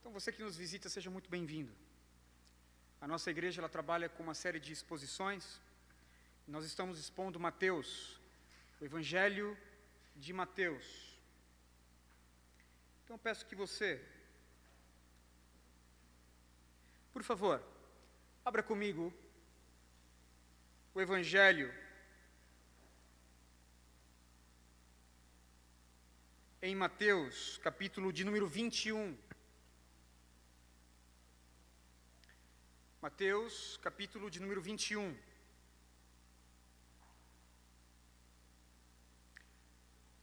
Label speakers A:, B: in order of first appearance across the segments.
A: Então, você que nos visita, seja muito bem-vindo. A nossa igreja ela trabalha com uma série de exposições. Nós estamos expondo Mateus, o Evangelho de Mateus. Então, eu peço que você, por favor, abra comigo o Evangelho em Mateus, capítulo de número 21. Mateus, capítulo de número 21.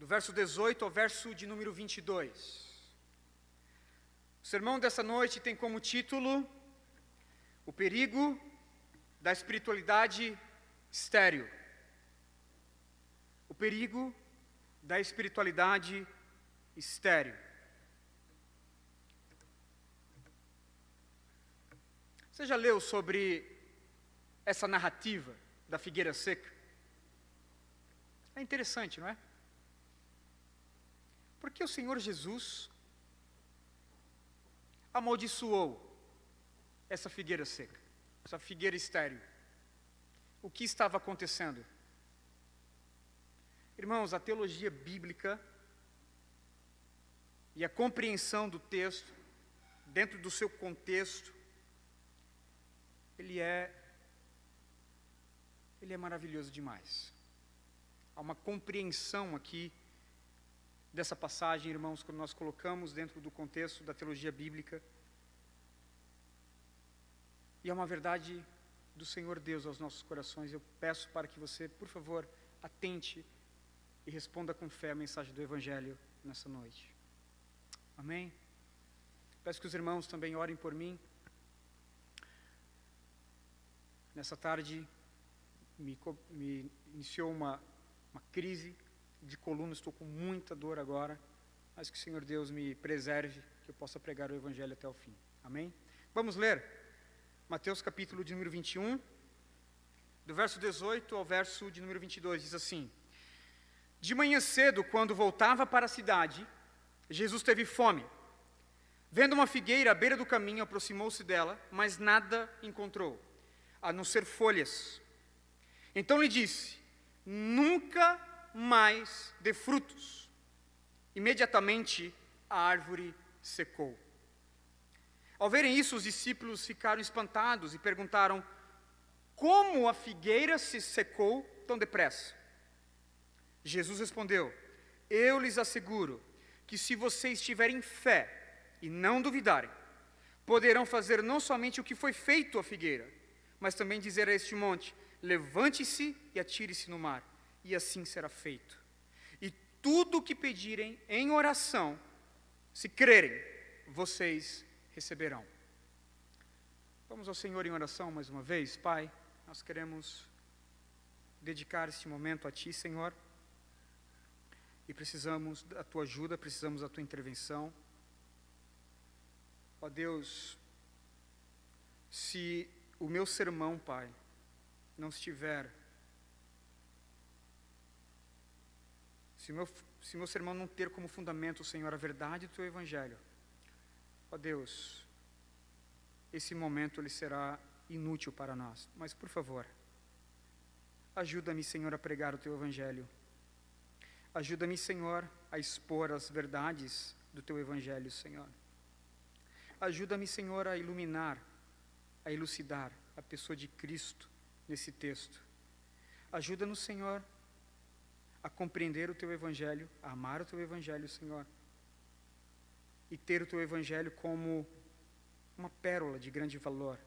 A: Do verso 18 ao verso de número 22. O sermão dessa noite tem como título O perigo da espiritualidade estéril. O perigo da espiritualidade estéril. Você já leu sobre essa narrativa da figueira seca? É interessante, não é? Porque o Senhor Jesus amaldiçoou essa figueira seca, essa figueira estéril. O que estava acontecendo? Irmãos, a teologia bíblica e a compreensão do texto, dentro do seu contexto, ele é maravilhoso demais. Há uma compreensão aqui dessa passagem, irmãos, quando nós colocamos dentro do contexto da teologia bíblica. E é uma verdade do Senhor Deus aos nossos corações. Eu peço para que você, por favor, atente e responda com fé a mensagem do Evangelho nessa noite. Amém? Peço que os irmãos também orem por mim. Nessa tarde, me iniciou uma crise de coluna, estou com muita dor agora, mas que o Senhor Deus me preserve, que eu possa pregar o Evangelho até o fim. Amém? Vamos ler Mateus capítulo de número 21, do verso 18 ao verso de número 22, diz assim: De manhã cedo, quando voltava para a cidade, Jesus teve fome. Vendo uma figueira à beira do caminho, aproximou-se dela, mas nada encontrou, a não ser folhas. Então lhe disse: Nunca mais dê frutos. Imediatamente a árvore secou. Ao verem isso, os discípulos ficaram espantados e perguntaram: Como a figueira se secou tão depressa? Jesus respondeu: Eu lhes asseguro que se vocês tiverem fé e não duvidarem, poderão fazer não somente o que foi feito à figueira, mas também dizer a este monte: Levante-se e atire-se no mar, e assim será feito. E tudo o que pedirem em oração, se crerem, vocês receberão. Vamos ao Senhor em oração mais uma vez. Pai, nós queremos dedicar este momento a Ti, Senhor, e precisamos da Tua ajuda, precisamos da Tua intervenção. Ó Deus, se o meu sermão, Pai, não estiver, se meu sermão não ter como fundamento, Senhor, a verdade do Teu Evangelho, ó Deus, esse momento ele será inútil para nós. Mas, por favor, ajuda-me, Senhor, a pregar o Teu Evangelho. Ajuda-me, Senhor, a expor as verdades do Teu Evangelho, Senhor. Ajuda-me, Senhor, a iluminar, a elucidar a pessoa de Cristo nesse texto. Ajuda-nos, Senhor, a compreender o Teu Evangelho, a amar o Teu Evangelho, Senhor, e ter o Teu Evangelho como uma pérola de grande valor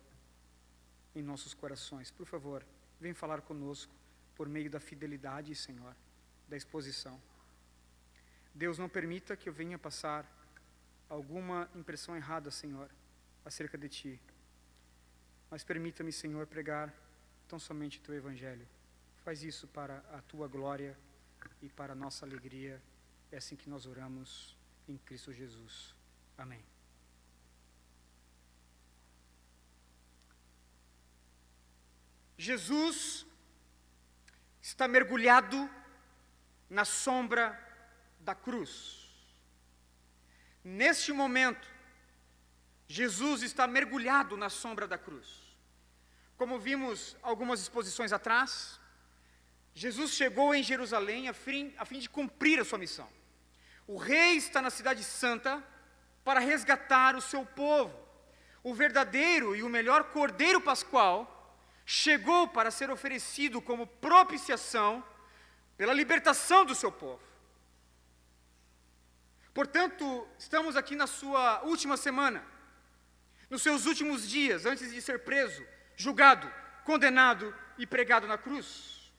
A: em nossos corações. Por favor, vem falar conosco por meio da fidelidade, Senhor, da exposição. Deus, não permita que eu venha passar alguma impressão errada, Senhor, acerca de Ti, mas permita-me, Senhor, pregar tão somente o Teu Evangelho. Faz isso para a Tua glória e para a nossa alegria. É assim que nós oramos em Cristo Jesus. Amém. Jesus está mergulhado na sombra da cruz. Neste momento, Jesus está mergulhado na sombra da cruz. Como vimos algumas exposições atrás, Jesus chegou em Jerusalém a fim de cumprir a sua missão. O rei está na cidade santa para resgatar o seu povo. O verdadeiro e o melhor cordeiro pascual chegou para ser oferecido como propiciação pela libertação do seu povo. Portanto, estamos aqui na sua última semana, nos seus últimos dias, antes de ser preso, julgado, condenado e pregado na cruz.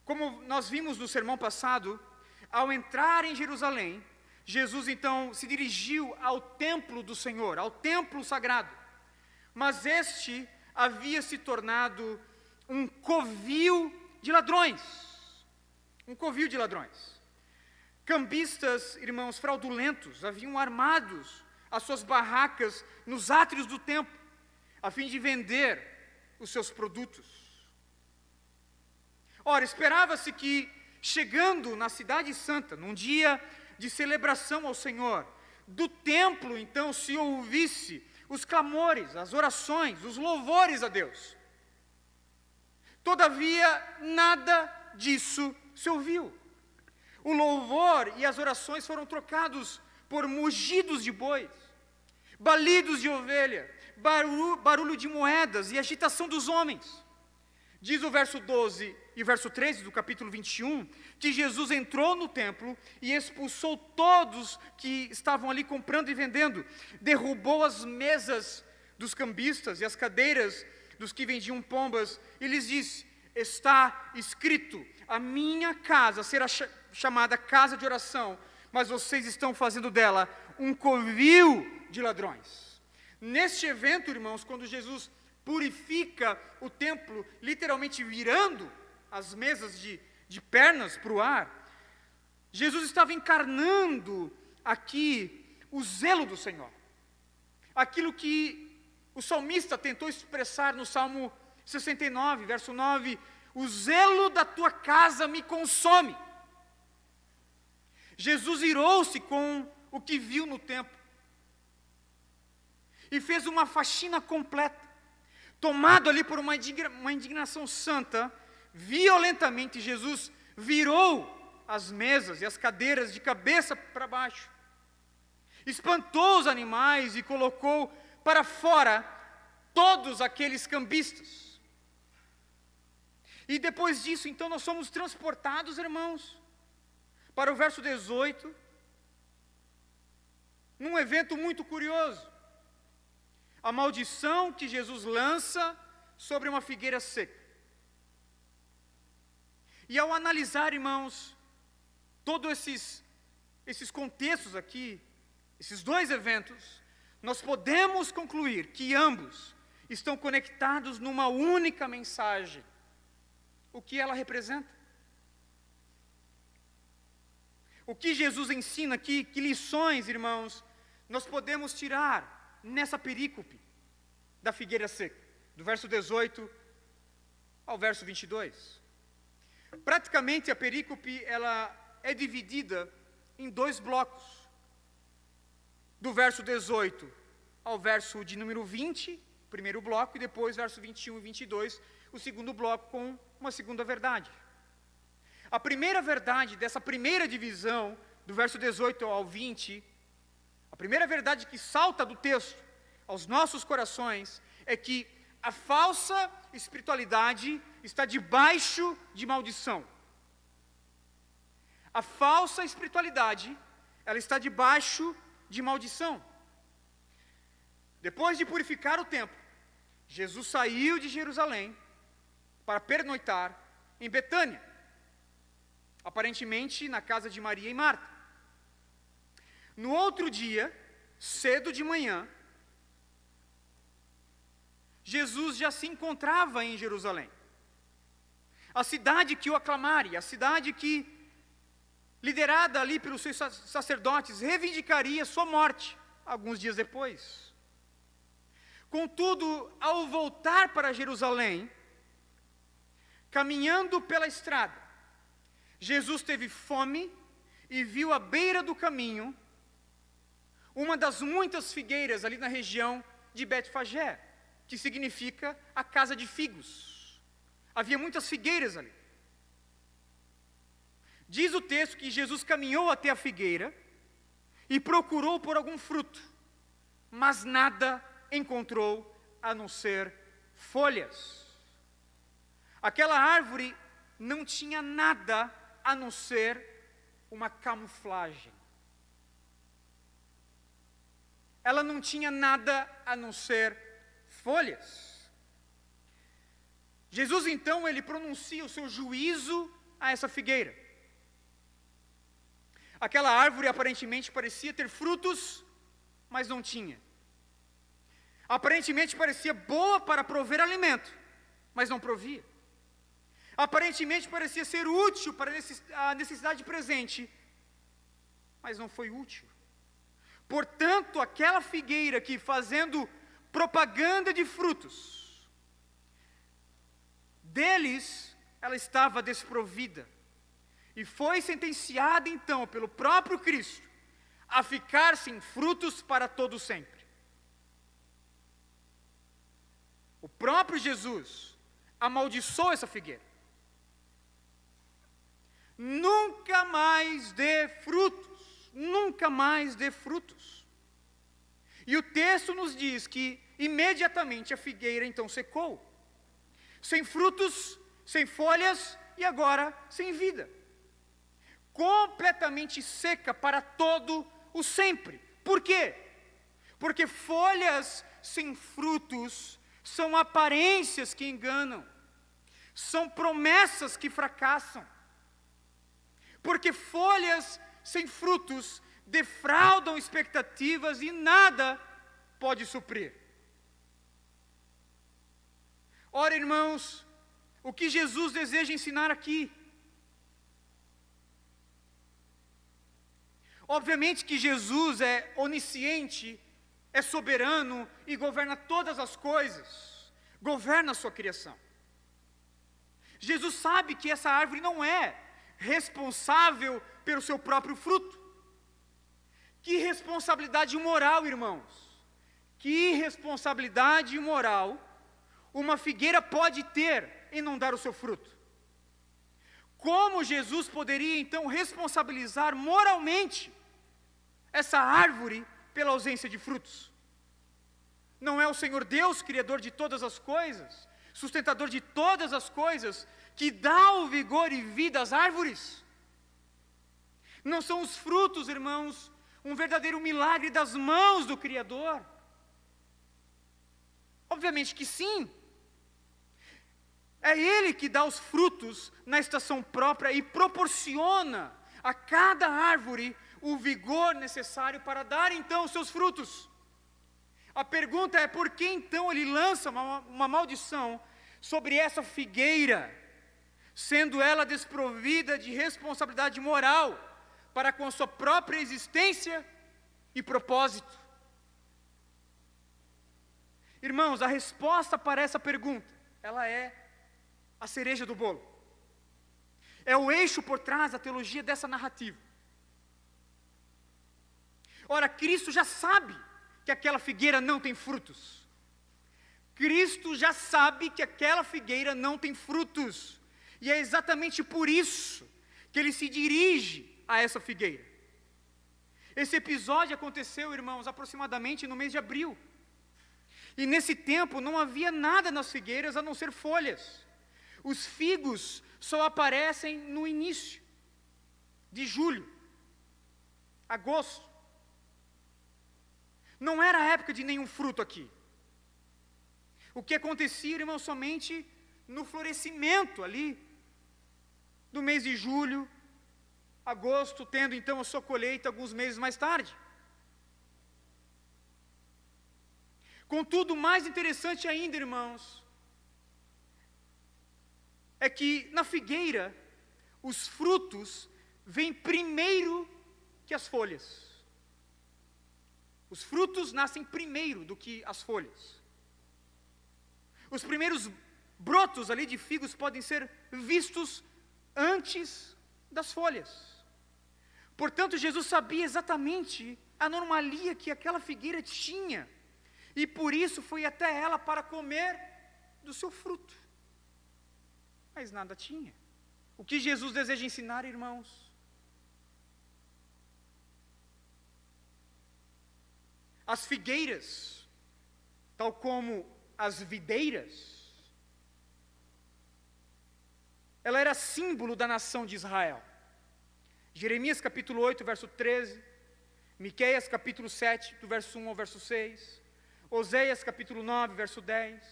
A: Como nós vimos no sermão passado, ao entrar em Jerusalém, Jesus então se dirigiu ao templo do Senhor, ao templo sagrado. Mas este havia se tornado um covil de ladrões. Um covil de ladrões. Cambistas, irmãos, fraudulentos, haviam armados as suas barracas nos átrios do templo, a fim de vender os seus produtos. Ora, esperava-se que, chegando na cidade santa, num dia de celebração ao Senhor, do templo então se ouvisse os clamores, as orações, os louvores a Deus. Todavia, nada disso se ouviu. O louvor e as orações foram trocados por mugidos de bois, balidos de ovelha, barulho de moedas e agitação dos homens. Diz o verso 12 e verso 13 do capítulo 21, que Jesus entrou no templo e expulsou todos que estavam ali comprando e vendendo, derrubou as mesas dos cambistas e as cadeiras dos que vendiam pombas, e lhes disse: está escrito, a minha casa será chamada casa de oração, mas vocês estão fazendo dela um covil de ladrões. Neste evento, irmãos, quando Jesus purifica o templo, literalmente virando as mesas de pernas para o ar, Jesus estava encarnando aqui o zelo do Senhor. Aquilo que o salmista tentou expressar no Salmo 69, verso 9, o zelo da tua casa me consome. Jesus irou-se com o que viu no templo e fez uma faxina completa. Tomado ali por uma indignação santa, violentamente Jesus virou as mesas e as cadeiras de cabeça para baixo, espantou os animais e colocou para fora todos aqueles cambistas. E depois disso, então, nós somos transportados, irmãos, para o verso 18, num evento muito curioso. A maldição que Jesus lança sobre uma figueira seca. E ao analisar, irmãos, todos esses contextos aqui, esses dois eventos, nós podemos concluir que ambos estão conectados numa única mensagem. O que ela representa? O que Jesus ensina aqui, que lições, irmãos, nós podemos tirar nessa perícope da figueira seca, do verso 18 ao verso 22. Praticamente a perícope ela é dividida em dois blocos, do verso 18 ao verso de número 20, o primeiro bloco, e depois verso 21 e 22, o segundo bloco, com uma segunda verdade. A primeira verdade dessa primeira divisão, do verso 18 ao 20, a primeira verdade que salta do texto aos nossos corações é que a falsa espiritualidade está debaixo de maldição. A falsa espiritualidade, ela está debaixo de maldição. Depois de purificar o templo, Jesus saiu de Jerusalém para pernoitar em Betânia, aparentemente na casa de Maria e Marta. No outro dia, cedo de manhã, Jesus já se encontrava em Jerusalém. A cidade que o aclamaria, a cidade que, liderada ali pelos seus sacerdotes, reivindicaria sua morte alguns dias depois. Contudo, ao voltar para Jerusalém, caminhando pela estrada, Jesus teve fome e viu à beira do caminho uma das muitas figueiras ali na região de Betfagé, que significa a casa de figos. Havia muitas figueiras ali. Diz o texto que Jesus caminhou até a figueira e procurou por algum fruto, mas nada encontrou a não ser folhas. Aquela árvore não tinha nada a não ser uma camuflagem. Ela não tinha nada a não ser folhas. Jesus então, ele pronuncia o seu juízo a essa figueira. Aquela árvore aparentemente parecia ter frutos, mas não tinha. Aparentemente parecia boa para prover alimento, mas não provia. Aparentemente parecia ser útil para a necessidade presente, mas não foi útil. Portanto, aquela figueira que, fazendo propaganda de frutos, deles ela estava desprovida. E foi sentenciada então pelo próprio Cristo a ficar sem frutos para todo sempre. O próprio Jesus amaldiçoou essa figueira. Nunca mais dê frutos, nunca mais dê frutos. E o texto nos diz que imediatamente a figueira então secou, sem frutos, sem folhas e agora sem vida. Completamente seca para todo o sempre. Por quê? Porque folhas sem frutos são aparências que enganam, são promessas que fracassam. Porque folhas sem frutos defraudam expectativas e nada pode suprir. Ora, irmãos, o que Jesus deseja ensinar aqui? Obviamente que Jesus é onisciente, é soberano e governa todas as coisas, governa a sua criação. Jesus sabe que essa árvore não é responsável pelo seu próprio fruto. Que responsabilidade moral, irmãos, que responsabilidade moral uma figueira pode ter em não dar o seu fruto? Como Jesus poderia então responsabilizar moralmente essa árvore pela ausência de frutos? Não é o Senhor Deus, Criador de todas as coisas, sustentador de todas as coisas, que dá o vigor e vida às árvores? Não são os frutos, irmãos, um verdadeiro milagre das mãos do Criador? Obviamente que sim. É Ele que dá os frutos na estação própria e proporciona a cada árvore o vigor necessário para dar então os seus frutos. A pergunta é: por que então Ele lança uma maldição sobre essa figueira, sendo ela desprovida de responsabilidade moral para com a sua própria existência e propósito? Irmãos, a resposta para essa pergunta, ela é a cereja do bolo. É o eixo por trás da teologia dessa narrativa. Ora, Cristo já sabe que aquela figueira não tem frutos. Cristo já sabe que aquela figueira não tem frutos. E é exatamente por isso que Ele se dirige a essa figueira. Esse episódio aconteceu, irmãos, aproximadamente no mês de abril. E nesse tempo não havia nada nas figueiras a não ser folhas. Os figos só aparecem no início de julho, agosto. Não era época de nenhum fruto aqui. O que acontecia, irmão, somente no florescimento ali, do mês de julho, agosto, tendo então a sua colheita alguns meses mais tarde. Contudo, mais interessante ainda, irmãos, é que na figueira, os frutos vêm primeiro que as folhas. Os frutos nascem primeiro do que as folhas. Os primeiros brotos ali de figos podem ser vistos antes das folhas. Portanto, Jesus sabia exatamente anomalia que aquela figueira tinha, e por isso foi até ela para comer do seu fruto. Mas nada tinha. O que Jesus deseja ensinar, irmãos? As figueiras, tal como as videiras, ela era símbolo da nação de Israel. Jeremias capítulo 8, verso 13, Miqueias capítulo 7, do verso 1 ao verso 6, Oséias capítulo 9, verso 10,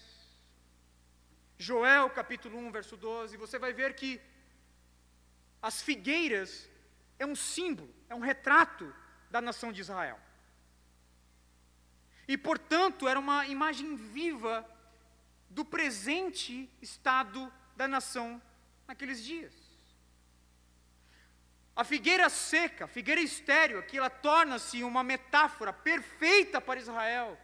A: Joel capítulo 1, verso 12, você vai ver que as figueiras é um símbolo, é um retrato da nação de Israel. E, portanto, era uma imagem viva do presente estado da nação naqueles dias. A figueira seca, a figueira estéril, aqui ela torna-se uma metáfora perfeita para Israel.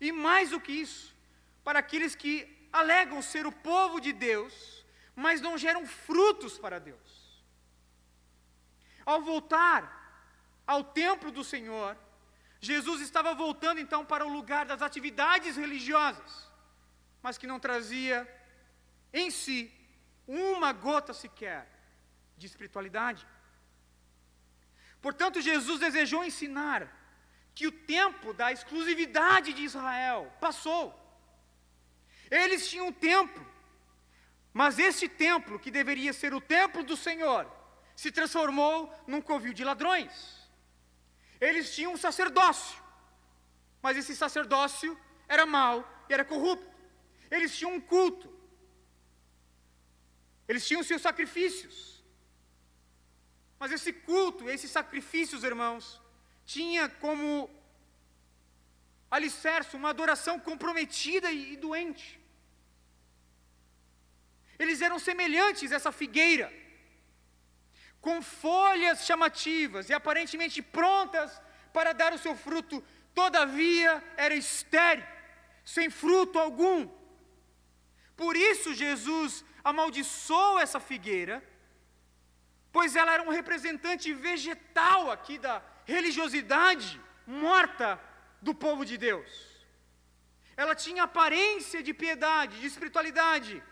A: E mais do que isso, para aqueles que alegam ser o povo de Deus, mas não geram frutos para Deus. Ao voltar ao templo do Senhor, Jesus estava voltando então para o lugar das atividades religiosas, mas que não trazia em si uma gota sequer de espiritualidade. Portanto, Jesus desejou ensinar que o tempo da exclusividade de Israel passou. Eles tinham um templo, mas este templo, que deveria ser o templo do Senhor, se transformou num covil de ladrões. Eles tinham um sacerdócio, mas esse sacerdócio era mau e era corrupto. Eles tinham um culto, eles tinham seus sacrifícios, mas esse culto, esses sacrifícios, irmãos, tinha como alicerce uma adoração comprometida e doente. Eles eram semelhantes a essa figueira, com folhas chamativas e aparentemente prontas para dar o seu fruto, todavia era estéril, sem fruto algum. Por isso Jesus amaldiçoou essa figueira, pois ela era um representante vegetal aqui da religiosidade morta do povo de Deus. Ela tinha aparência de piedade, de espiritualidade,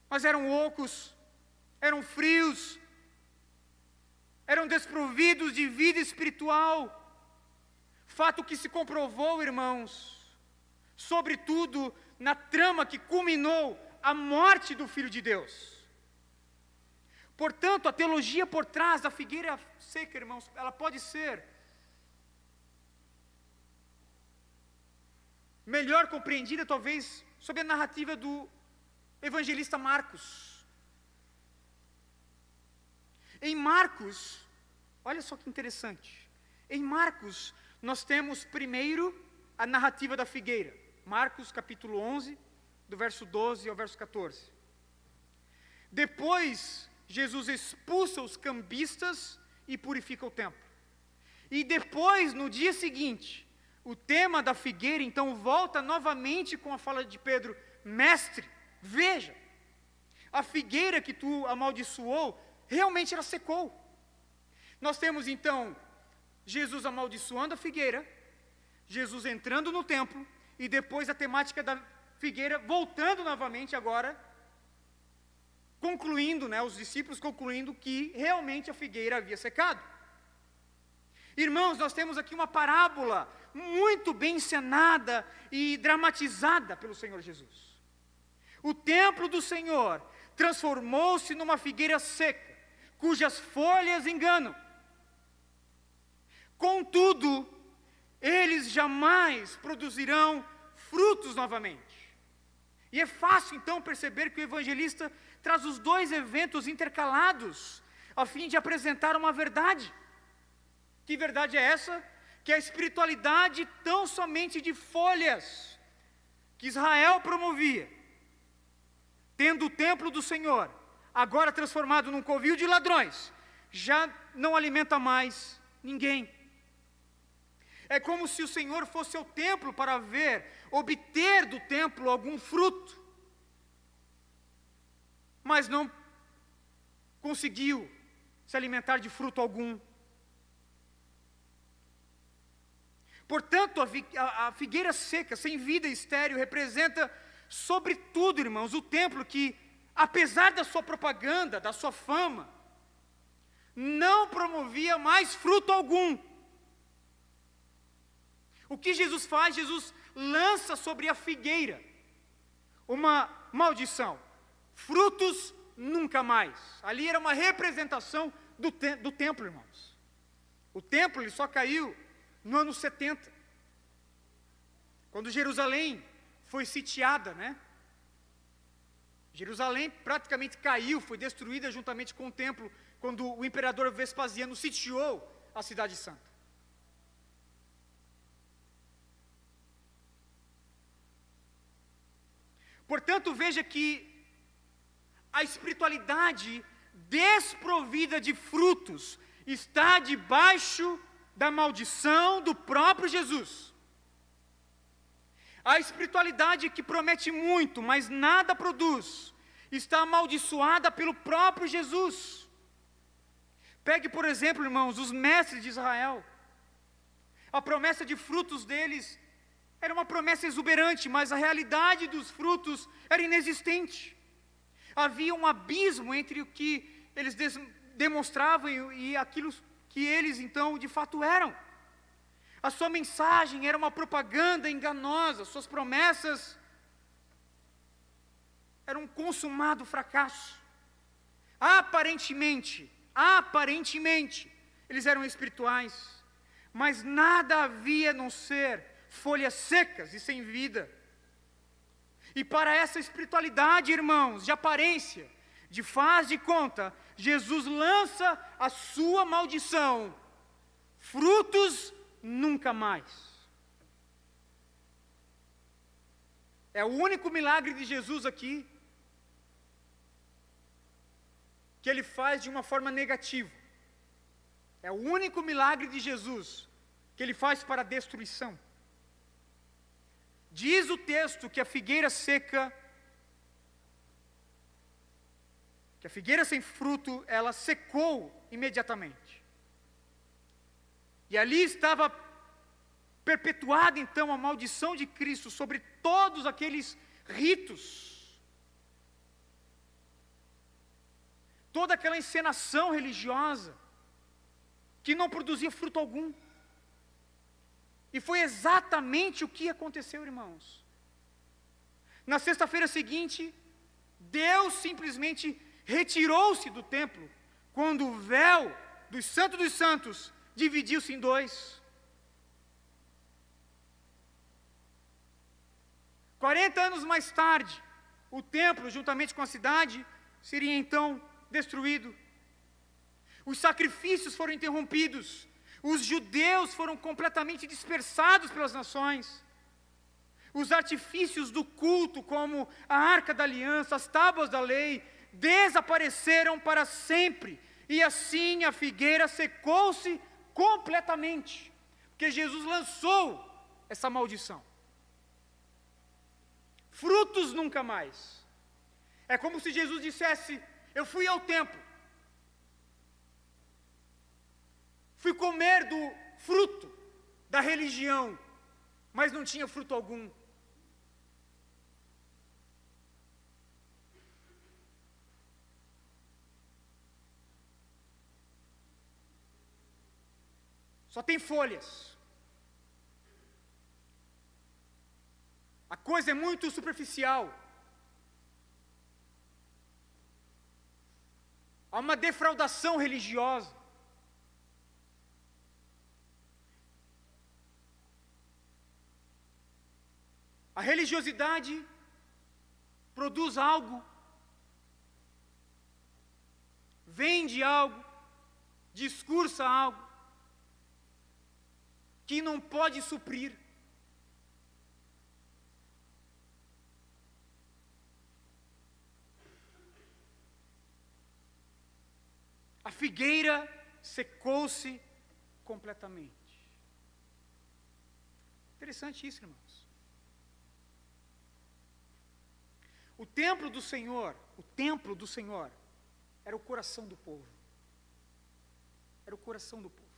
A: mas eram ocos, eram frios, eram desprovidos de vida espiritual. Fato que se comprovou, irmãos, sobretudo na trama que culminou a morte do Filho de Deus. Portanto, a teologia por trás da figueira seca, irmãos, ela pode ser melhor compreendida, talvez, sob a narrativa do evangelista Marcos. Em Marcos, olha só que interessante, em Marcos nós temos primeiro a narrativa da figueira, Marcos capítulo 11, do verso 12 ao verso 14. Depois, Jesus expulsa os cambistas e purifica o templo. E depois, no dia seguinte, o tema da figueira então volta novamente com a fala de Pedro: mestre, veja, a figueira que tu amaldiçoou, realmente ela secou. Nós temos então Jesus amaldiçoando a figueira, Jesus entrando no templo, e depois a temática da figueira voltando novamente agora, concluindo, os discípulos concluindo que realmente a figueira havia secado. Irmãos, nós temos aqui uma parábola muito bem encenada e dramatizada pelo Senhor Jesus. O templo do Senhor transformou-se numa figueira seca, cujas folhas enganam. Contudo, eles jamais produzirão frutos novamente. E é fácil então perceber que o evangelista traz os dois eventos intercalados, a fim de apresentar uma verdade. Que verdade é essa? Que a espiritualidade tão somente de folhas que Israel promovia, tendo o templo do Senhor agora transformado num covil de ladrões, já não alimenta mais ninguém. É como se o Senhor fosse ao templo para obter do templo algum fruto, mas não conseguiu se alimentar de fruto algum Portanto, a figueira seca, sem vida e estéril, representa, sobretudo, irmãos, o templo que, apesar da sua propaganda, da sua fama, não promovia mais fruto algum. O que Jesus faz? Jesus lança sobre a figueira uma maldição: frutos nunca mais. Ali era uma representação do templo, irmãos. O templo ele só caiu no ano 70, quando Jerusalém foi sitiada, né? Jerusalém praticamente caiu, foi destruída juntamente com o templo, quando o imperador Vespasiano sitiou a cidade santa. Portanto, veja que a espiritualidade desprovida de frutos está debaixo da maldição do próprio Jesus. A espiritualidade que promete muito, mas nada produz, está amaldiçoada pelo próprio Jesus. Pegue, por exemplo, irmãos, os mestres de Israel. A promessa de frutos deles era uma promessa exuberante, mas a realidade dos frutos era inexistente. Havia um abismo entre o que eles demonstravam e aquilo que eles então de fato eram. A sua mensagem era uma propaganda enganosa, suas promessas eram um consumado fracasso. Aparentemente, eles eram espirituais, mas nada havia a não ser folhas secas e sem vida. E para essa espiritualidade, irmãos, de aparência, de faz de conta, Jesus lança a sua maldição: frutos nunca mais. É o único milagre de Jesus aqui que ele faz de uma forma negativa. É o único milagre de Jesus que ele faz para a destruição. Diz o texto que a figueira seca, que a figueira sem fruto, ela secou imediatamente. E ali estava perpetuada então a maldição de Cristo sobre todos aqueles ritos, toda aquela encenação religiosa que não produzia fruto algum. E foi exatamente o que aconteceu, irmãos. Na sexta-feira seguinte, Deus simplesmente retirou-se do templo, quando o véu dos santos dividiu-se em dois. 40 anos mais tarde, o templo, juntamente com a cidade, seria então destruído. Os sacrifícios foram interrompidos. Os judeus foram completamente dispersados pelas nações. Os artifícios do culto, como a Arca da Aliança, as tábuas da lei, desapareceram para sempre. E assim a figueira secou-se completamente, porque Jesus lançou essa maldição. Frutos nunca mais. É como se Jesus dissesse: eu fui ao templo, fui comer do fruto da religião, mas não tinha fruto algum. Só tem folhas. A coisa é muito superficial. Há uma defraudação religiosa. A religiosidade produz algo, vende algo, discursa algo que não pode suprir. A figueira secou-se completamente. Interessante isso, irmãos. O templo do Senhor, era o coração do povo. Era o coração do povo.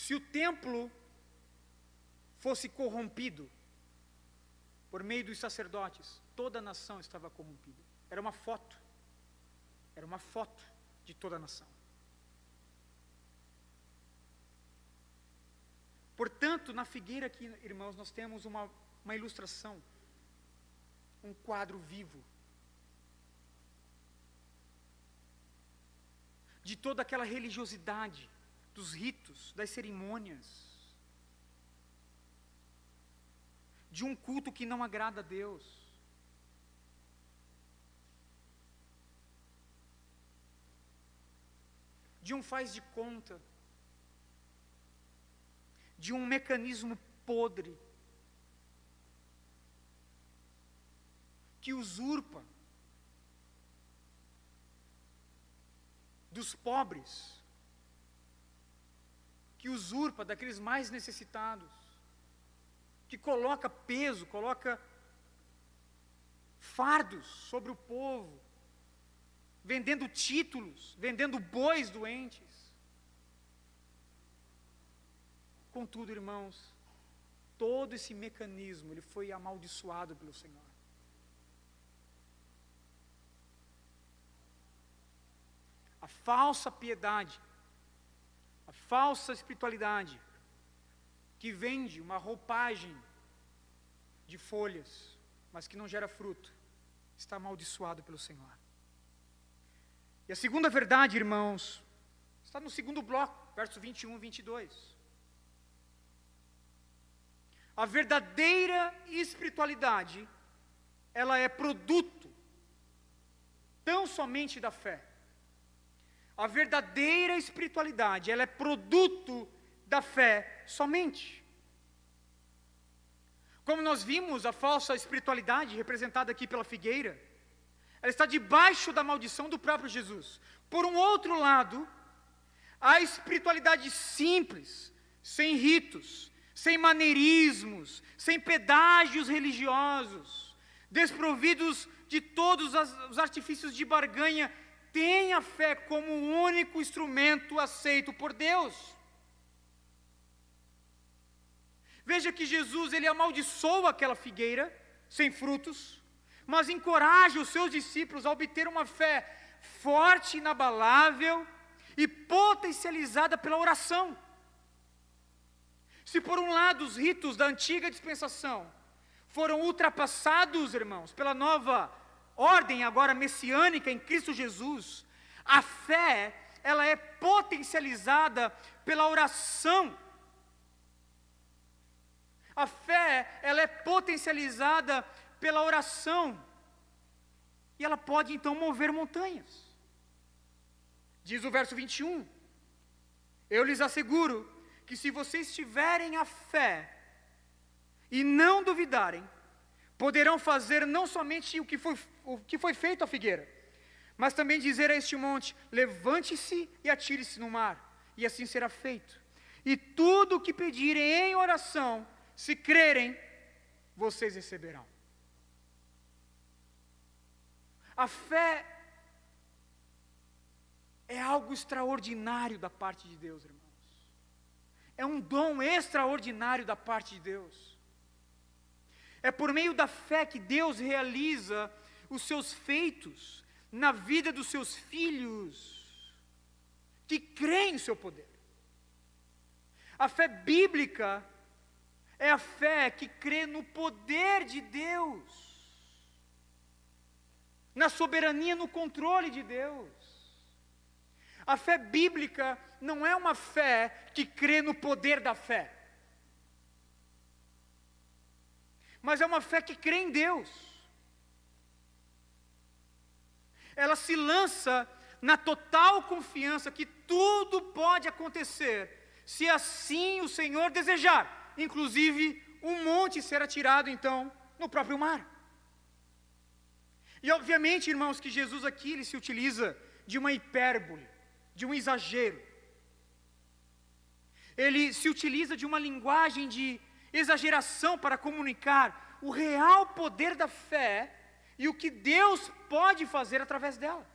A: se o templo fosse corrompido por meio dos sacerdotes, toda a nação estava corrompida. Era uma foto de toda a nação. Portanto, na figueira aqui, irmãos, nós temos uma ilustração, um quadro vivo, de toda aquela religiosidade, dos ritos, das cerimônias, de um culto que não agrada a Deus. De um faz de conta, de um mecanismo podre, que usurpa dos pobres, que usurpa daqueles mais necessitados, que coloca peso, coloca fardos sobre o povo, vendendo títulos, vendendo bois doentes. Contudo, irmãos, todo esse mecanismo, ele foi amaldiçoado pelo Senhor. A falsa piedade, a falsa espiritualidade, que vende uma roupagem de folhas, mas que não gera fruto, está amaldiçoado pelo Senhor. E a segunda verdade, irmãos, está no segundo bloco, verso 21 e 22. A verdadeira espiritualidade, ela é produto tão somente da fé. A verdadeira espiritualidade, ela é produto da fé somente. Como nós vimos, a falsa espiritualidade, representada aqui pela figueira, ela está debaixo da maldição do próprio Jesus. Por um outro lado, a espiritualidade simples, sem ritos, sem maneirismos, sem pedágios religiosos, desprovidos de todos os artifícios de barganha, tem a fé como o único instrumento aceito por Deus. Veja que Jesus, ele amaldiçoa aquela figueira sem frutos, mas encoraja os seus discípulos a obter uma fé forte, inabalável e potencializada pela oração. Se por um lado os ritos da antiga dispensação foram ultrapassados, irmãos, pela nova ordem agora messiânica em Cristo Jesus, a fé, ela é potencializada pela oração. A fé, ela é potencializada pela oração. E ela pode então mover montanhas. Diz o verso 21, eu lhes asseguro que se vocês tiverem a fé e não duvidarem, poderão fazer não somente o que foi feito à figueira, mas também dizer a este monte, levante-se e atire-se no mar, e assim será feito. E tudo o que pedirem em oração, se crerem, vocês receberão. A fé é algo extraordinário da parte de Deus, irmãos. É um dom extraordinário da parte de Deus. É por meio da fé que Deus realiza os seus feitos na vida dos seus filhos, que creem no seu poder. A fé bíblica é a fé que crê no poder de Deus, na soberania, no controle de Deus. A fé bíblica não é uma fé que crê no poder da fé, mas é uma fé que crê em Deus. Ela se lança na total confiança que tudo pode acontecer, se assim o Senhor desejar, inclusive um monte ser atirado então no próprio mar. E obviamente, irmãos, que Jesus aqui ele se utiliza de uma hipérbole, de um exagero. Ele se utiliza de uma linguagem de exageração para comunicar o real poder da fé e o que Deus pode fazer através dela.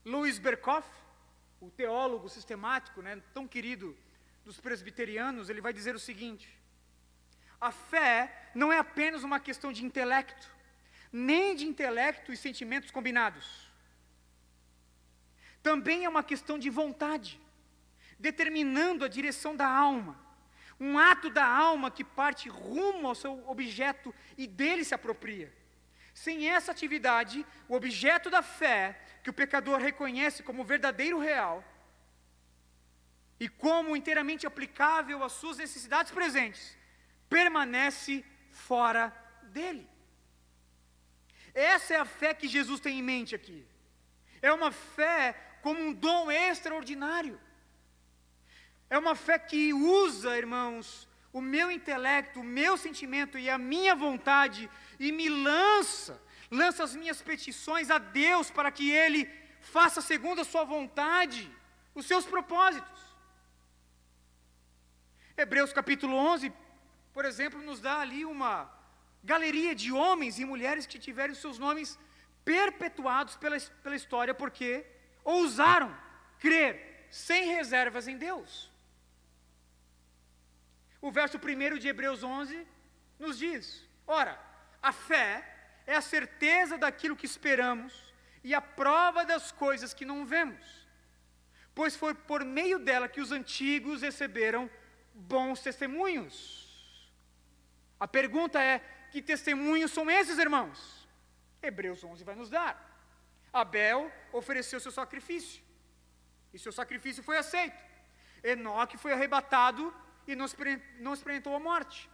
A: Louis Berkhof, o teólogo sistemático, né, tão querido dos presbiterianos, ele vai dizer o seguinte: a fé não é apenas uma questão de intelecto, nem de intelecto e sentimentos combinados. Também é uma questão de vontade, determinando a direção da alma. Um ato da alma que parte rumo ao seu objeto e dele se apropria. Sem essa atividade, o objeto da fé, que o pecador reconhece como verdadeiro real, e como inteiramente aplicável às suas necessidades presentes, permanece fora dele. Essa é a fé que Jesus tem em mente aqui. É uma fé como um dom extraordinário. É uma fé que usa, irmãos, o meu intelecto, o meu sentimento e a minha vontade e me lança as minhas petições a Deus para que Ele faça segundo a sua vontade, os seus propósitos. Hebreus capítulo 11, por exemplo, nos dá ali uma galeria de homens e mulheres que tiveram seus nomes perpetuados pela história porque ousaram crer sem reservas em Deus. O verso 1 de Hebreus 11 nos diz: ora, a fé é a certeza daquilo que esperamos e a prova das coisas que não vemos, pois foi por meio dela que os antigos receberam bons testemunhos. A pergunta é: que testemunhos são esses, irmãos? Hebreus 11 vai nos dar. Abel ofereceu seu sacrifício, e seu sacrifício foi aceito. Enoque foi arrebatado e não experimentou a morte.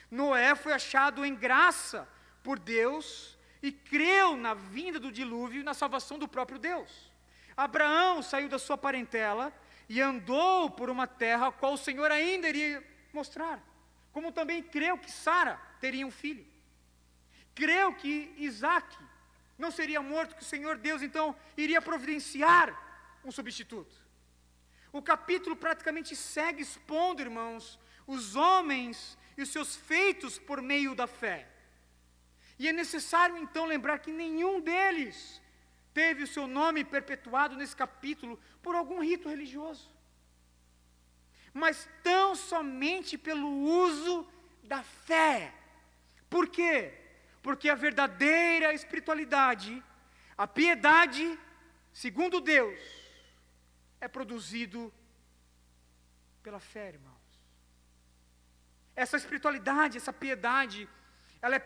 A: Noé foi achado em graça por Deus e creu na vinda do dilúvio e na salvação do próprio Deus. Abraão saiu da sua parentela e andou por uma terra a qual o Senhor ainda iria mostrar, como também creu que Sara teria um filho. Creu que Isaque não seria morto, que o Senhor Deus então iria providenciar um substituto. O capítulo praticamente segue expondo, irmãos, os homens e os seus feitos por meio da fé. E é necessário então lembrar que nenhum deles teve o seu nome perpetuado nesse capítulo por algum rito religioso, mas tão somente pelo uso da fé. Por quê? Porque a verdadeira espiritualidade, a piedade, segundo Deus, é produzido pela fé, irmãos. Essa espiritualidade, essa piedade, ela é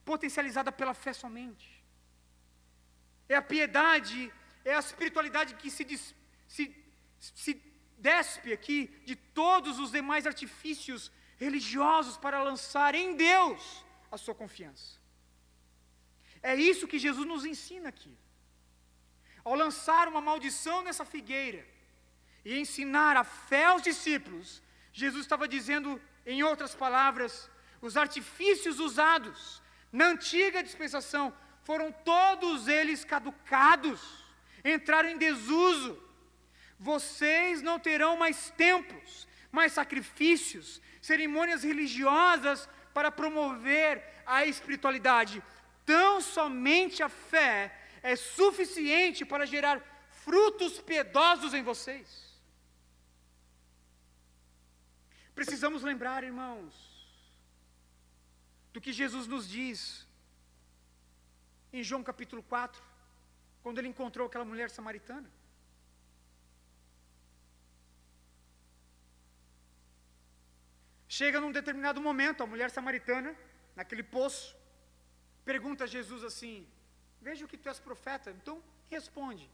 A: potencializada pela fé somente. É a piedade, é a espiritualidade que se despe aqui de todos os demais artifícios religiosos para lançar em Deus a sua confiança. É isso que Jesus nos ensina aqui. Ao lançar uma maldição nessa figueira e ensinar a fé aos discípulos, Jesus estava dizendo, em outras palavras, os artifícios usados na antiga dispensação foram todos eles caducados, entraram em desuso. Vocês não terão mais templos, mais sacrifícios, cerimônias religiosas para promover a espiritualidade. Tão somente a fé é suficiente para gerar frutos piedosos em vocês. Precisamos lembrar, irmãos, do que Jesus nos diz em João capítulo 4, quando ele encontrou aquela mulher samaritana. Chega num determinado momento, a mulher samaritana, naquele poço, pergunta a Jesus assim: veja que tu és profeta, então responde,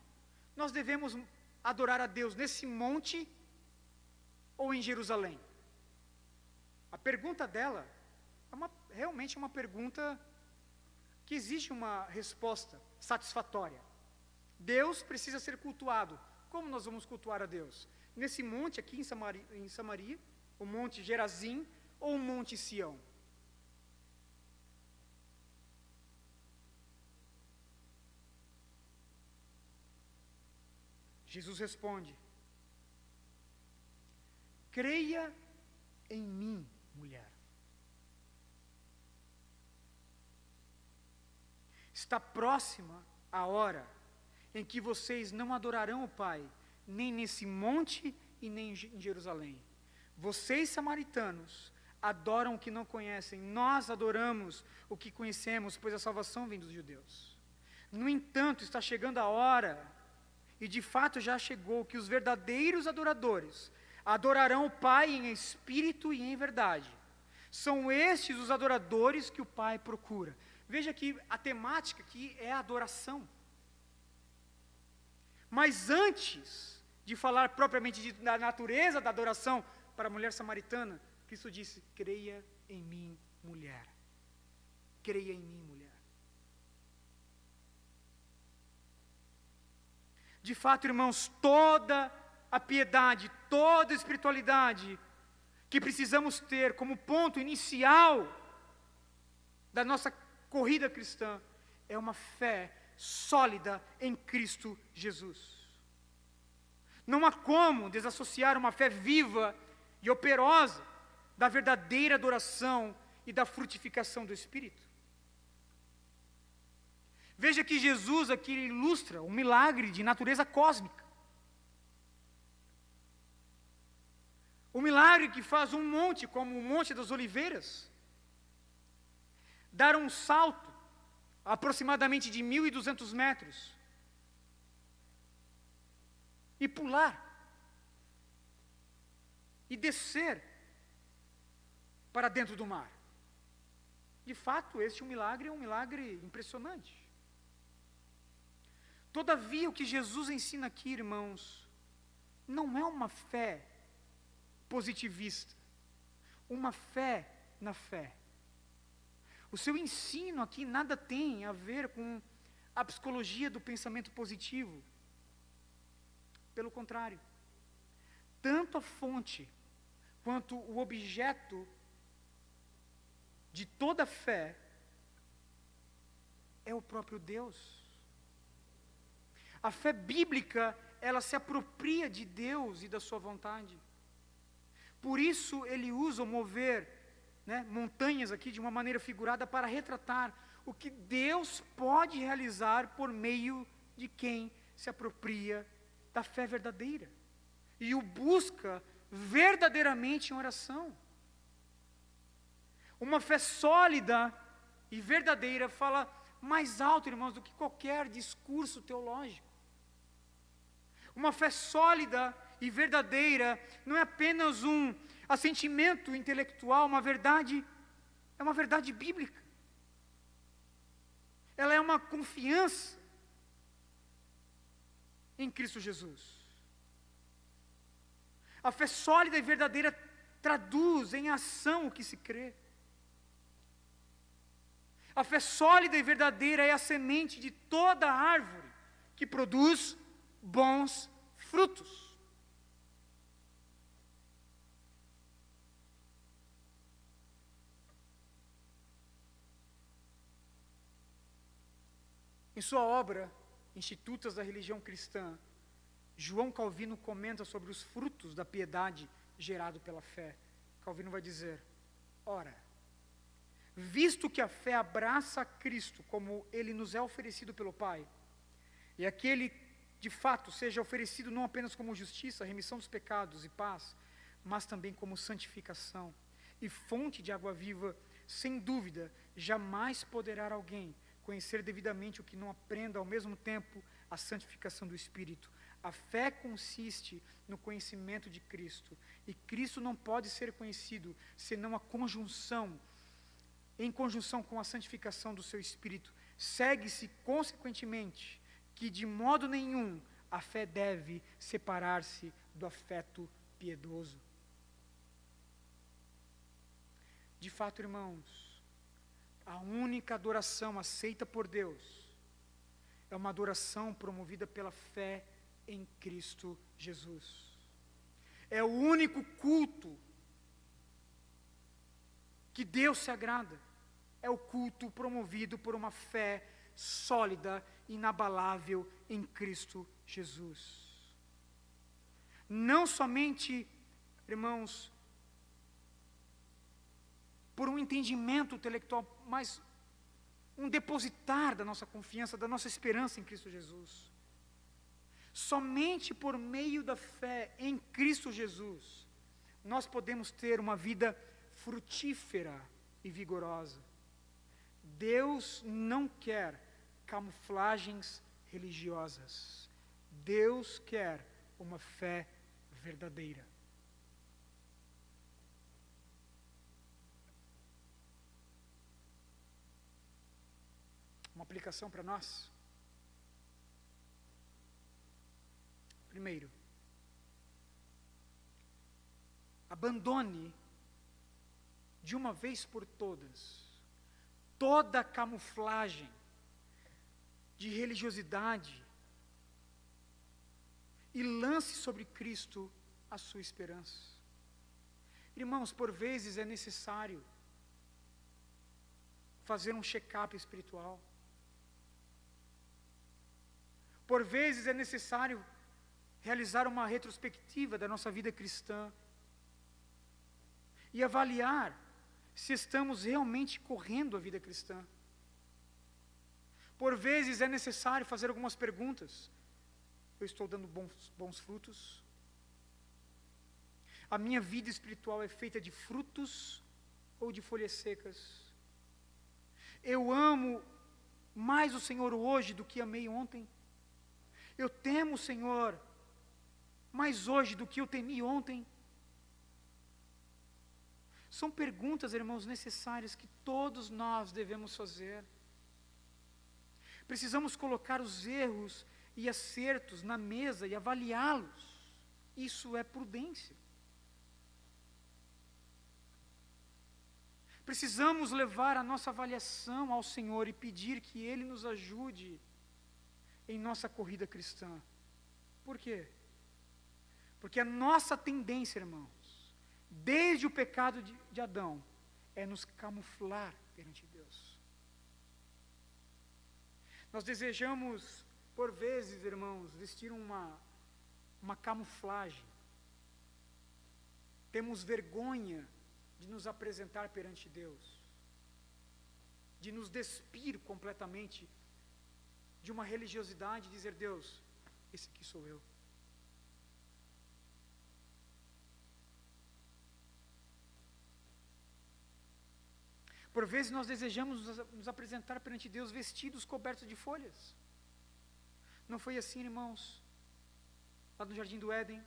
A: nós devemos adorar a Deus nesse monte ou em Jerusalém? A pergunta dela é realmente uma pergunta que exige uma resposta satisfatória. Deus precisa ser cultuado. Como nós vamos cultuar a Deus? Nesse monte aqui em Samaria, o monte Gerazim ou o monte Sião? Jesus responde: creia em mim, mulher. Está próxima a hora em que vocês não adorarão o Pai, nem nesse monte e nem em Jerusalém. Vocês, samaritanos, adoram o que não conhecem, nós adoramos o que conhecemos, pois a salvação vem dos judeus. No entanto, está chegando a hora, e de fato já chegou, que os verdadeiros adoradores adorarão o Pai em espírito e em verdade. São estes os adoradores que o Pai procura. Veja que a temática aqui é a adoração. Mas antes de falar propriamente da natureza da adoração para a mulher samaritana, Cristo disse: creia em mim, mulher. Creia em mim, mulher. De fato, irmãos, toda a piedade, toda a espiritualidade que precisamos ter como ponto inicial da nossa corrida cristã é uma fé sólida em Cristo Jesus. Não há como desassociar uma fé viva e operosa da verdadeira adoração e da frutificação do Espírito. Veja que Jesus aqui ilustra um milagre de natureza cósmica. O milagre que faz um monte, como o Monte das Oliveiras, dar um salto aproximadamente de 1.200 metros e pular e descer para dentro do mar. De fato, este milagre é um milagre impressionante. Todavia, o que Jesus ensina aqui, irmãos, não é uma fé positivista, uma fé na fé. O seu ensino aqui nada tem a ver com a psicologia do pensamento positivo. Pelo contrário, tanto a fonte quanto o objeto de toda fé é o próprio Deus. A fé bíblica, ela se apropria de Deus e da sua vontade. Por isso ele usa o mover, montanhas aqui de uma maneira figurada para retratar o que Deus pode realizar por meio de quem se apropria da fé verdadeira e o busca verdadeiramente em oração. Uma fé sólida e verdadeira fala mais alto, irmãos, do que qualquer discurso teológico. Uma fé sólida e verdadeira não é apenas um assentimento intelectual, é uma verdade bíblica. Ela é uma confiança em Cristo Jesus. A fé sólida e verdadeira traduz em ação o que se crê. A fé sólida e verdadeira é a semente de toda árvore que produz bons frutos. Em sua obra, Institutas da Religião Cristã, João Calvino comenta sobre os frutos da piedade gerado pela fé. Calvino vai dizer: ora, visto que a fé abraça a Cristo como Ele nos é oferecido pelo Pai, e aquele de fato seja oferecido não apenas como justiça, remissão dos pecados e paz, mas também como santificação e fonte de água viva, sem dúvida, jamais poderá alguém conhecer devidamente o que não aprenda ao mesmo tempo a santificação do Espírito. A fé consiste no conhecimento de Cristo, e Cristo não pode ser conhecido senão em conjunção com a santificação do seu Espírito. Segue-se, consequentemente, que de modo nenhum a fé deve separar-se do afeto piedoso. De fato, irmãos, a única adoração aceita por Deus é uma adoração promovida pela fé em Cristo Jesus. É o único culto que Deus se agrada. É o culto promovido por uma fé sólida, inabalável em Cristo Jesus. Não somente, irmãos, por um entendimento intelectual, mas um depositar da nossa confiança, da nossa esperança em Cristo Jesus. Somente por meio da fé em Cristo Jesus, nós podemos ter uma vida frutífera e vigorosa. Deus não quer camuflagens religiosas. Deus quer uma fé verdadeira. Uma aplicação para nós. Primeiro, abandone de uma vez por todas toda a camuflagem de religiosidade e lance sobre Cristo a sua esperança. Irmãos, por vezes é necessário fazer um check-up espiritual. Por vezes é necessário realizar uma retrospectiva da nossa vida cristã e avaliar se estamos realmente correndo a vida cristã. Por vezes é necessário fazer algumas perguntas. Eu estou dando bons frutos? A minha vida espiritual é feita de frutos ou de folhas secas? Eu amo mais o Senhor hoje do que amei ontem? Eu temo o Senhor mais hoje do que eu temi ontem? São perguntas, irmãos, necessárias que todos nós devemos fazer. Precisamos colocar os erros e acertos na mesa e avaliá-los. Isso é prudência. Precisamos levar a nossa avaliação ao Senhor e pedir que Ele nos ajude em nossa corrida cristã. Por quê? Porque a nossa tendência, irmãos, desde o pecado de Adão, é nos camuflar perante Deus. Nós desejamos, por vezes, irmãos, vestir uma camuflagem. Temos vergonha de nos apresentar perante Deus, de nos despir completamente de uma religiosidade e dizer: Deus, esse aqui sou eu. Por vezes nós desejamos nos apresentar perante Deus vestidos cobertos de folhas. Não foi assim, irmãos, lá no Jardim do Éden,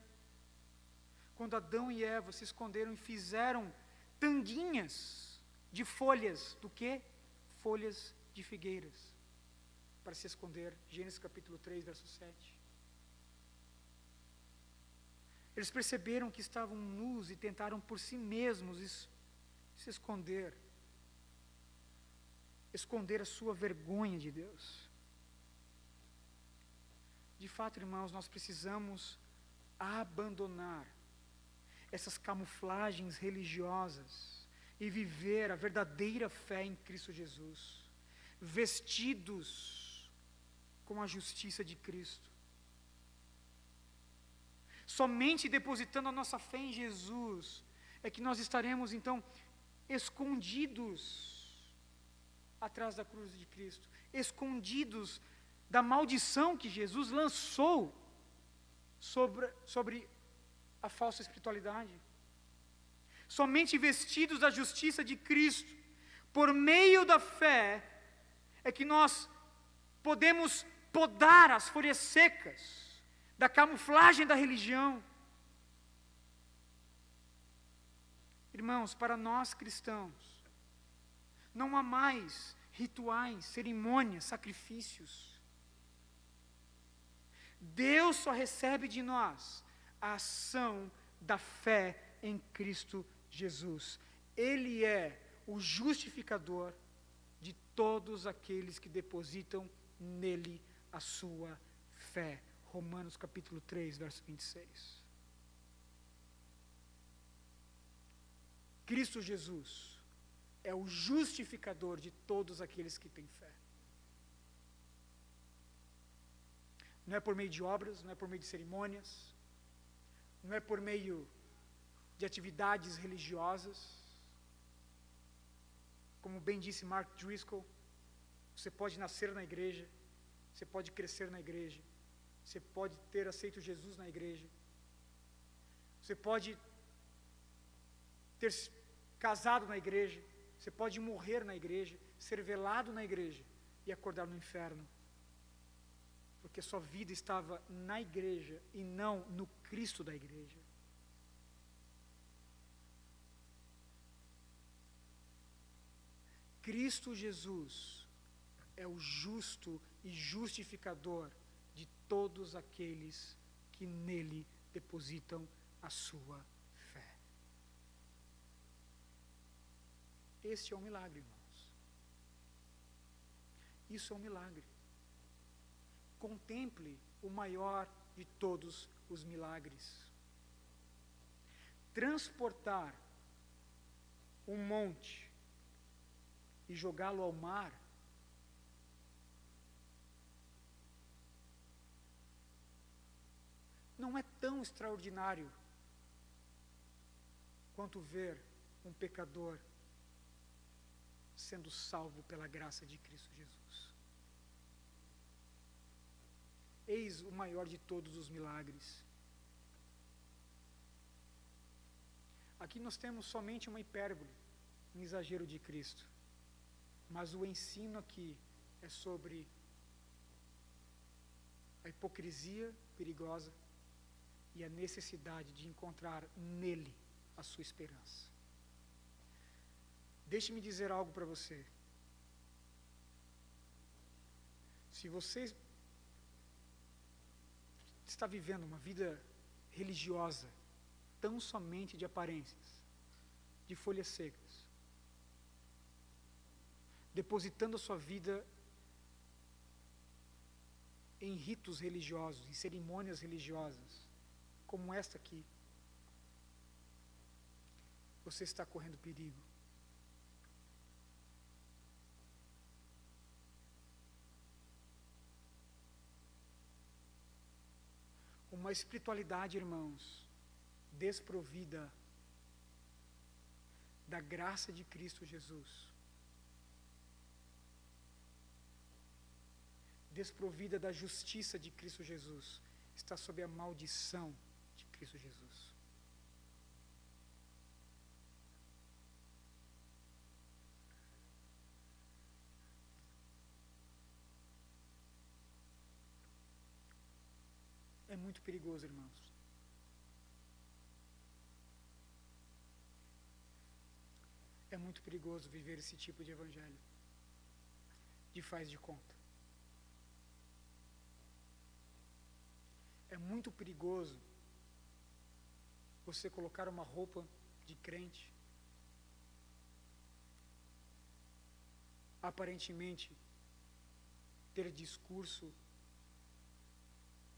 A: quando Adão e Eva se esconderam e fizeram tanguinhas de folhas, do quê? Folhas de figueiras, para se esconder. Gênesis capítulo 3, verso 7. Eles perceberam que estavam nus e tentaram por si mesmos se esconder a sua vergonha de Deus. De fato, irmãos, nós precisamos abandonar essas camuflagens religiosas e viver a verdadeira fé em Cristo Jesus, vestidos com a justiça de Cristo. Somente depositando a nossa fé em Jesus é que nós estaremos então escondidos atrás da cruz de Cristo, escondidos da maldição que Jesus lançou sobre a falsa espiritualidade. Somente vestidos da justiça de Cristo, por meio da fé, é que nós podemos podar as folhas secas da camuflagem da religião. Irmãos, para nós cristãos, não há mais rituais, cerimônias, sacrifícios. Deus só recebe de nós a ação da fé em Cristo Jesus. Ele é o justificador de todos aqueles que depositam nele a sua fé. Romanos capítulo 3, verso 26. Cristo Jesus é o justificador de todos aqueles que têm fé. Não é por meio de obras, não é por meio de cerimônias, não é por meio de atividades religiosas. Como bem disse Mark Driscoll, você pode nascer na igreja, você pode crescer na igreja, Você pode ter aceito Jesus na igreja. Você pode ter casado na igreja. Você pode morrer na igreja, ser velado na igreja e acordar no inferno. Porque sua vida estava na igreja e não no Cristo da igreja. Cristo Jesus é o justo e justificador de todos aqueles que nele depositam a sua fé. Este é um milagre, irmãos. Isso é um milagre. Contemple o maior de todos os milagres. Transportar um monte e jogá-lo ao mar não é tão extraordinário quanto ver um pecador sendo salvo pela graça de Cristo Jesus. Eis o maior de todos os milagres. Aqui nós temos somente uma hipérbole, um exagero de Cristo. Mas o ensino aqui é sobre a hipocrisia perigosa e a necessidade de encontrar nele a sua esperança. Deixe-me dizer algo para você. Se você está vivendo uma vida religiosa tão somente de aparências, de folhas secas, depositando a sua vida em ritos religiosos, em cerimônias religiosas, como esta aqui, você está correndo perigo. Uma espiritualidade, irmãos, desprovida da graça de Cristo Jesus, desprovida da justiça de Cristo Jesus, está sob a maldição de Cristo Jesus. É muito perigoso, irmãos. É muito perigoso viver esse tipo de evangelho, de faz de conta. É muito perigoso você colocar uma roupa de crente, aparentemente ter discurso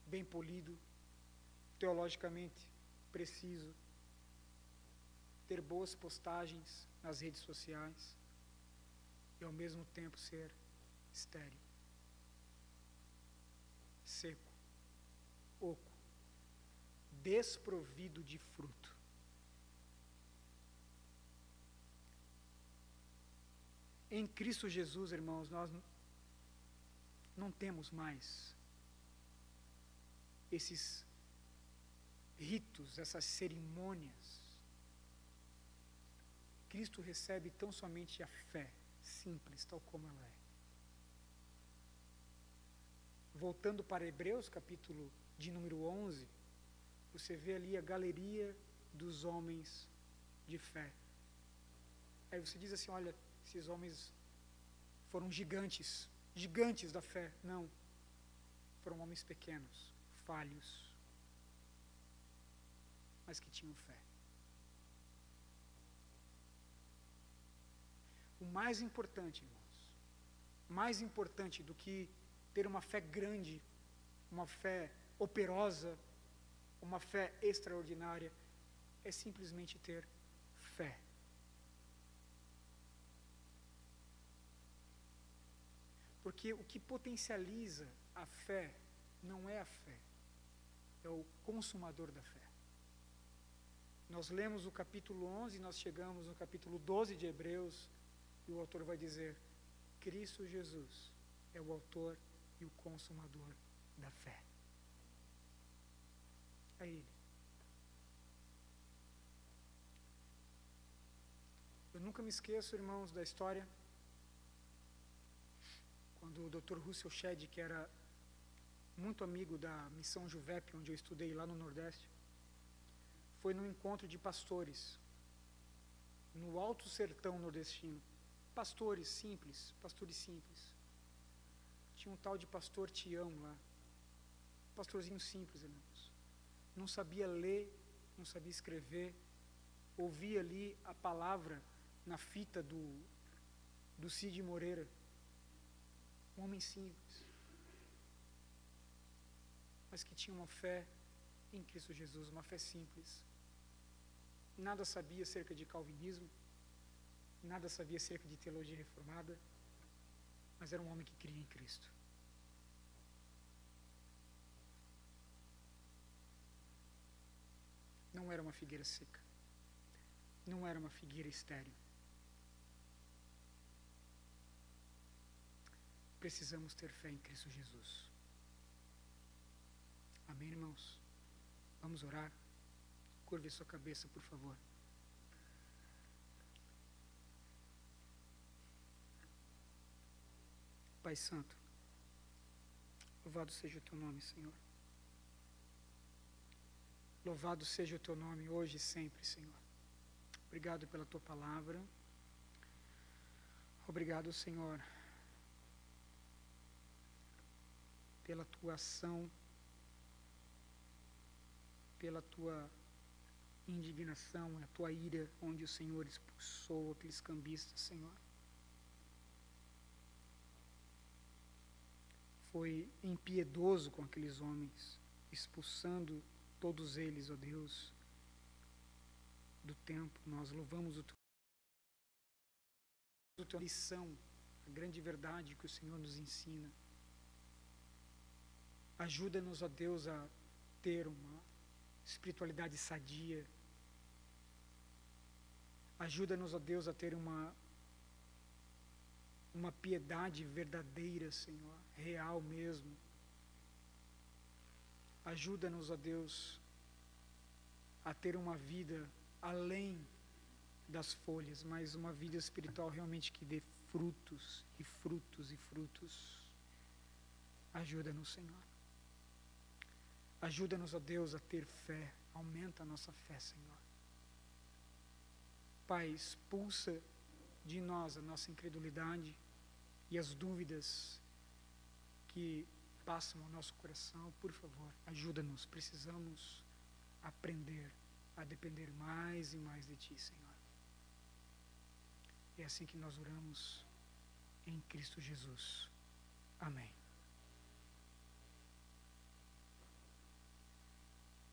A: bem polido, teologicamente preciso, ter boas postagens nas redes sociais e ao mesmo tempo ser estéril, seco, oco, desprovido de fruto. Em Cristo Jesus, irmãos, nós não temos mais esses ritos, essas cerimônias. Cristo recebe tão somente a fé, simples, tal como ela é. Voltando para Hebreus, capítulo de número 11, você vê ali a galeria dos homens de fé. Aí você diz assim, olha, esses homens foram gigantes, gigantes da fé. Não, foram homens pequenos, falhos, mas que tinham fé. O mais importante, irmãos, mais importante do que ter uma fé grande, uma fé operosa, uma fé extraordinária, é simplesmente ter fé. Porque o que potencializa a fé não é a fé, é o consumador da fé. Nós lemos o capítulo 11, nós chegamos no capítulo 12 de Hebreus, e o autor vai dizer, Cristo Jesus é o autor e o consumador da fé. a Ele. Eu nunca me esqueço, irmãos, da história quando o Dr. Russell Shedd, que era muito amigo da Missão Juvep, onde eu estudei lá no Nordeste, foi num encontro de pastores, no alto sertão nordestino. Pastores simples. Tinha um tal de pastor Tião lá, pastorzinho simples, irmãos. Não sabia ler, não sabia escrever, ouvia ali a palavra na fita do Cid Moreira. Um homem simples, mas que tinha uma fé em Cristo Jesus, uma fé simples. Nada sabia acerca de calvinismo, nada sabia acerca de teologia reformada, mas era um homem que cria em Cristo. Não era uma figueira seca, não era uma figueira estéril. Precisamos ter fé em Cristo Jesus. Amém, irmãos? Vamos orar? Curve sua cabeça, por favor. Pai Santo, louvado seja o Teu nome, Senhor. Louvado seja o Teu nome hoje e sempre, Senhor. Obrigado pela Tua palavra. Obrigado, Senhor, pela Tua ação, pela Tua indignação, a Tua ira, onde o Senhor expulsou aqueles cambistas, Senhor. Foi impiedoso com aqueles homens, expulsando todos eles, ó Deus, do templo. Nós louvamos a Tua lição, a grande verdade que o Senhor nos ensina. Ajuda-nos, ó Deus, a ter uma espiritualidade sadia. Ajuda-nos, ó Deus, a ter uma piedade verdadeira, Senhor, real mesmo. Ajuda-nos, ó Deus, a ter uma vida além das folhas, mas uma vida espiritual realmente que dê frutos e frutos e frutos. Ajuda-nos, Senhor. Ajuda-nos, ó Deus, a ter fé. Aumenta a nossa fé, Senhor. Pai, expulsa de nós a nossa incredulidade e as dúvidas que passam ao nosso coração. Por favor, ajuda-nos. Precisamos aprender a depender mais e mais de Ti, Senhor. É assim que nós oramos em Cristo Jesus. Amém.